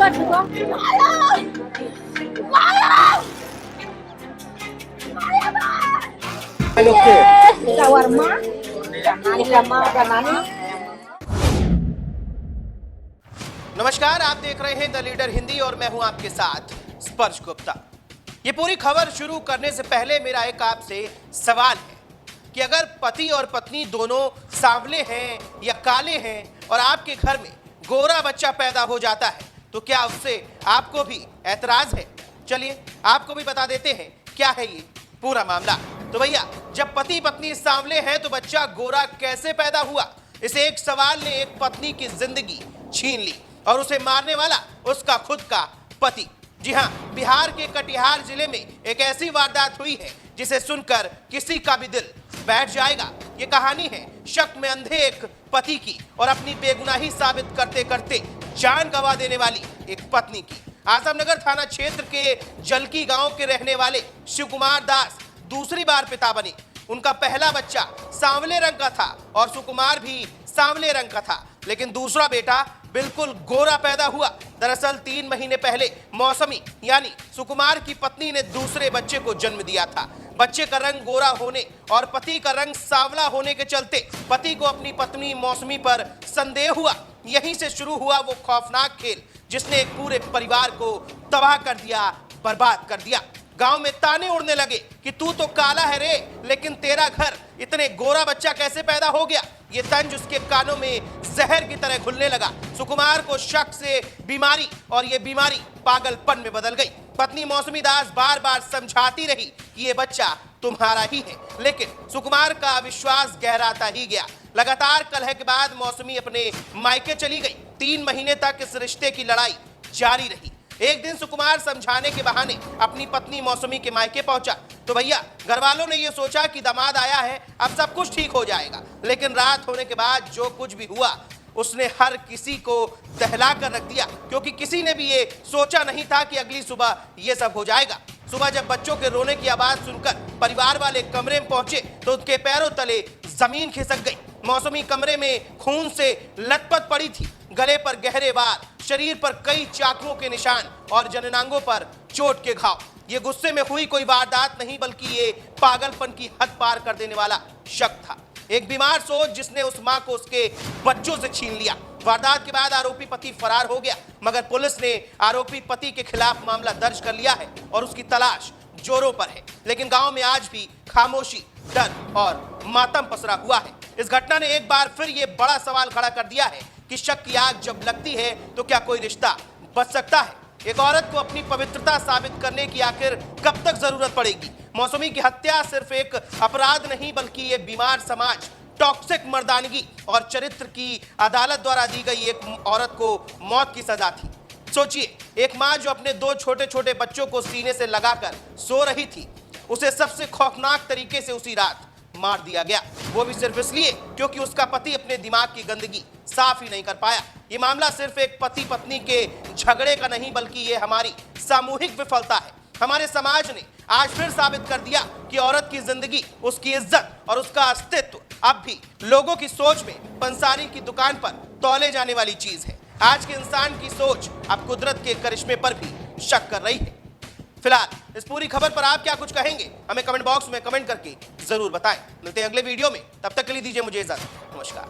नमस्कार, आप देख रहे हैं द लीडर हिंदी और मैं हूं आपके साथ स्पर्श गुप्ता। ये पूरी खबर शुरू करने से पहले मेरा एक आपसे सवाल है कि अगर पति और पत्नी दोनों सांवले हैं या काले हैं और आपके घर में गोरा बच्चा पैदा हो जाता है तो क्या उससे आपको भी ऐतराज है? चलिए आपको भी बता देते हैं क्या है ये पूरा मामला। तो भैया, जब पति पत्नी सांवले हैं तो बच्चा गोरा कैसे पैदा हुआ? इस एक सवाल ने एक पत्नी की जिंदगी छीन ली और उसे मारने वाला उसका खुद का पति। जी हाँ, बिहार के कटिहार जिले में एक ऐसी वारदात हुई है जिसे सुनकर किसी का भी दिल बैठ जाएगा। ये कहानी है शक में अंधे एक पति की और अपनी बेगुनाही साबित करते करते जान गंवा देने वाली एक पत्नी की। आजमनगर थाना क्षेत्र के जलकी गांव के रहने वाले शिव कुमार दास दूसरी बार पिता बने। उनका पहला बच्चा सांवले रंग का था और सुकुमार भी सांवले रंग का था, लेकिन दूसरा बेटा बिल्कुल गोरा पैदा हुआ। दरअसल 3 महीने पहले मौसमी यानी सुकुमार की पत्नी ने दूसरे बच्चे को जन्म दिया था। बच्चे का रंग गोरा होने और पति का रंग सांवला होने के चलते पति को अपनी पत्नी मौसमी पर संदेह हुआ। यहीं से शुरू हुआ वो खौफनाक खेल जिसने एक पूरे परिवार को तबाह कर दिया, बर्बाद कर दिया। गांव में ताने उड़ने लगे कि तू तो काला है रे, लेकिन तेरा घर इतने गोरा बच्चा कैसे पैदा हो गया? ये तंज उसके कानों में जहर की तरह घुलने लगा। सुकुमार को शक से बीमारी और ये बीमारी पागलपन में बदल गई। पत्नी मौसमी दास बार बार समझाती रही कि ये बच्चा तुम्हारा ही है, लेकिन सुकुमार का विश्वास गहराता ही गया। लगातार कलह के बाद मौसमी अपने मायके चली गई। 3 महीने तक इस रिश्ते की लड़ाई जारी रही। एक दिन सुकुमार समझाने के बहाने अपनी पत्नी मौसमी के मायके पहुंचा तो भैया, घर वालों ने यह सोचा कि दामाद आया है, अब सब कुछ ठीक हो जाएगा। लेकिन रात होने के बाद जो कुछ भी हुआ उसने हर किसी को दहला कर रख दिया, क्योंकि किसी ने भी ये सोचा नहीं था कि अगली सुबह ये सब हो जाएगा। सुबह जब बच्चों के रोने की आवाज सुनकर परिवार वाले कमरे में पहुंचे तो उनके पैरों तले जमीन खिसक गई। मौसमी कमरे में खून से लथपथ पड़ी थी। गले पर गहरे वार, शरीर पर कई चाकुओं के निशान और जननांगों पर चोट के घाव। ये गुस्से में हुई कोई वारदात नहीं, बल्कि ये पागलपन की हद पार कर देने वाला शक था। एक बीमार सोच जिसने उस मां को उसके बच्चों से छीन लिया। वारदात के बाद आरोपी पति फरार हो गया, मगर पुलिस ने आरोपी पति के खिलाफ मामला दर्ज कर लिया है और उसकी तलाश जोरों पर है। लेकिन गांव में आज भी खामोशी, डर और मातम पसरा हुआ है। इस घटना ने एक बार फिर ये बड़ा सवाल खड़ा कर दिया है कि शक की आग जब लगती है तो क्या कोई रिश्ता बच सकता है? एक औरत को अपनी पवित्रता साबित करने की आखिर कब तक जरूरत पड़ेगी? मौसमी की हत्या सिर्फ एक अपराध नहीं, बल्कि ये बीमार समाज, टॉक्सिक मर्दानगी और चरित्र की अदालत द्वारा दी गई एक औरत को मौत की सजा थी। सोचिए, एक मां जो अपने 2 छोटे छोटे बच्चों को सीने से लगाकर सो रही थी, उसे सबसे खौफनाक तरीके से उसी रात मार दिया गया। वो भी सिर्फ इसलिए क्योंकि उसका पति अपने दिमाग की गंदगी साफ ही नहीं कर पाया। ये मामला सिर्फ एक पति पत्नी के झगड़े का नहीं, बल्कि ये हमारी सामूहिक विफलता है। हमारे समाज ने आज फिर साबित कर दिया कि औरत की जिंदगी, उसकी इज्जत और उसका अस्तित्व अब भी लोगों की सोच में पंसारी की दुकान पर तौले जाने वाली चीज है। आज के इंसान की सोच अब कुदरत के करिश्मे पर भी शक कर रही है। फिलहाल इस पूरी खबर पर आप क्या कुछ कहेंगे, हमें कमेंट बॉक्स में कमेंट करके जरूर बताएं। मिलते हैं अगले वीडियो में, तब तक के लिए दीजिए मुझे इजाजत। नमस्कार।